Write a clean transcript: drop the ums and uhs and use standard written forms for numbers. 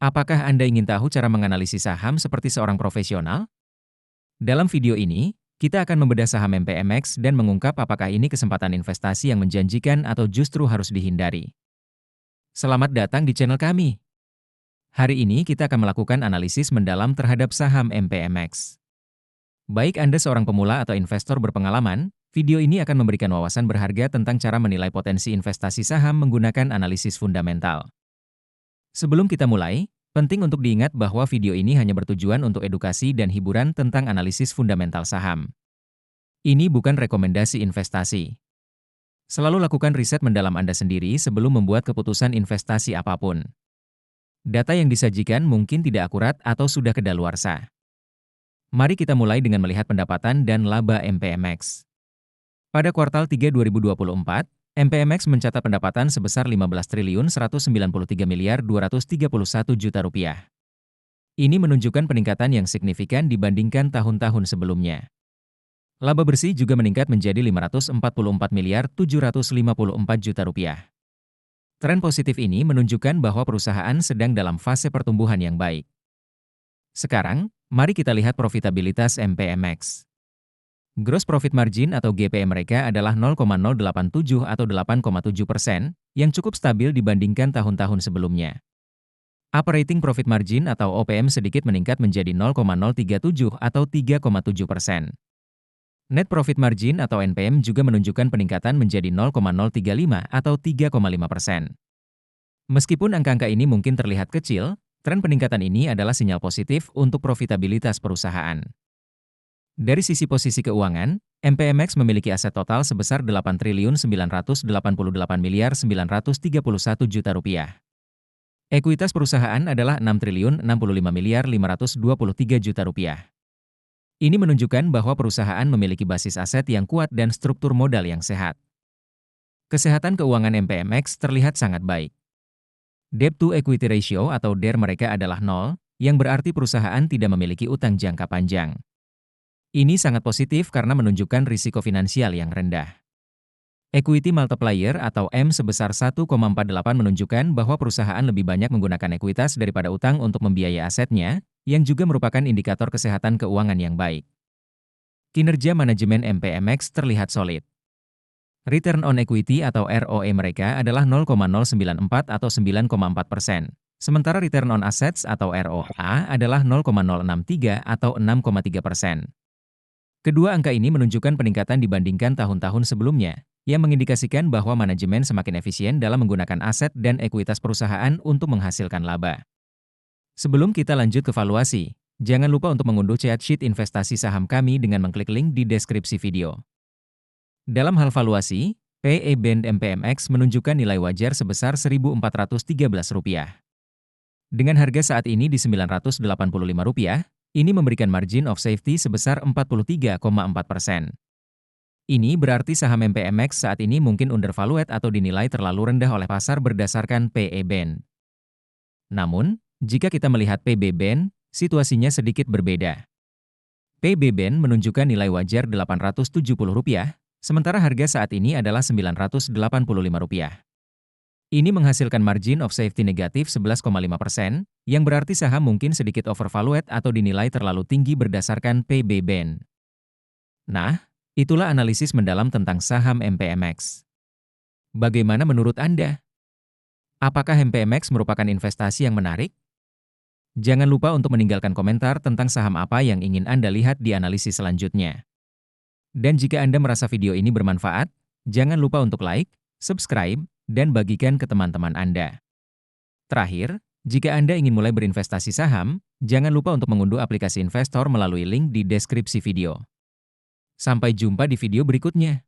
Apakah Anda ingin tahu cara menganalisis saham seperti seorang profesional? Dalam video ini, kita akan membedah saham MPMX dan mengungkap apakah ini kesempatan investasi yang menjanjikan atau justru harus dihindari. Selamat datang di channel kami. Hari ini kita akan melakukan analisis mendalam terhadap saham MPMX. Baik Anda seorang pemula atau investor berpengalaman, video ini akan memberikan wawasan berharga tentang cara menilai potensi investasi saham menggunakan analisis fundamental. Sebelum kita mulai, penting untuk diingat bahwa video ini hanya bertujuan untuk edukasi dan hiburan tentang analisis fundamental saham. Ini bukan rekomendasi investasi. Selalu lakukan riset mendalam Anda sendiri sebelum membuat keputusan investasi apapun. Data yang disajikan mungkin tidak akurat atau sudah kedaluarsa. Mari kita mulai dengan melihat pendapatan dan laba MPMX. Pada kuartal 3 2024, MPMX mencatat pendapatan sebesar Rp15.193.231 miliar. Ini menunjukkan peningkatan yang signifikan dibandingkan tahun-tahun sebelumnya. Laba bersih juga meningkat menjadi Rp544.754 miliar. Tren positif ini menunjukkan bahwa perusahaan sedang dalam fase pertumbuhan yang baik. Sekarang, mari kita lihat profitabilitas MPMX. Gross Profit Margin atau GP mereka adalah 0,087 atau 8,7%, yang cukup stabil dibandingkan tahun-tahun sebelumnya. Operating Profit Margin atau OPM sedikit meningkat menjadi 0,037 atau 3,7%. Net Profit Margin atau NPM juga menunjukkan peningkatan menjadi 0,035 atau 3,5%. Meskipun angka-angka ini mungkin terlihat kecil, tren peningkatan ini adalah sinyal positif untuk profitabilitas perusahaan. Dari sisi posisi keuangan, MPMX memiliki aset total sebesar Rp8.988.931 miliar. Ekuitas perusahaan adalah Rp6.065.523 miliar. Ini menunjukkan bahwa perusahaan memiliki basis aset yang kuat dan struktur modal yang sehat. Kesehatan keuangan MPMX terlihat sangat baik. Debt to Equity Ratio atau DER mereka adalah 0, yang berarti perusahaan tidak memiliki utang jangka panjang. Ini sangat positif karena menunjukkan risiko finansial yang rendah. Equity Multiplier atau M sebesar 1,48 menunjukkan bahwa perusahaan lebih banyak menggunakan ekuitas daripada utang untuk membiayai asetnya, yang juga merupakan indikator kesehatan keuangan yang baik. Kinerja manajemen MPMX terlihat solid. Return on Equity atau ROE mereka adalah 0,094 atau 9,4%, sementara Return on Assets atau ROA adalah 0,063 atau 6,3%. Kedua angka ini menunjukkan peningkatan dibandingkan tahun-tahun sebelumnya, yang mengindikasikan bahwa manajemen semakin efisien dalam menggunakan aset dan ekuitas perusahaan untuk menghasilkan laba. Sebelum kita lanjut ke valuasi, jangan lupa untuk mengunduh chart sheet investasi saham kami dengan mengklik link di deskripsi video. Dalam hal valuasi, PE Band MPMX menunjukkan nilai wajar sebesar Rp1.413. Dengan harga saat ini di Rp985, ini memberikan margin of safety sebesar 43,4%. Ini berarti saham MPMX saat ini mungkin undervalued atau dinilai terlalu rendah oleh pasar berdasarkan PE Band. Namun, jika kita melihat PB Band, situasinya sedikit berbeda. PB Band menunjukkan nilai wajar Rp870, sementara harga saat ini adalah Rp985. Ini menghasilkan margin of safety negatif 11,5%, yang berarti saham mungkin sedikit overvalued atau dinilai terlalu tinggi berdasarkan PB Band. Nah, itulah analisis mendalam tentang saham MPMX. Bagaimana menurut Anda? Apakah MPMX merupakan investasi yang menarik? Jangan lupa untuk meninggalkan komentar tentang saham apa yang ingin Anda lihat di analisis selanjutnya. Dan jika Anda merasa video ini bermanfaat, jangan lupa untuk like, subscribe, dan bagikan ke teman-teman Anda. Terakhir, jika Anda ingin mulai berinvestasi saham, jangan lupa untuk mengunduh aplikasi investor melalui link di deskripsi video. Sampai jumpa di video berikutnya.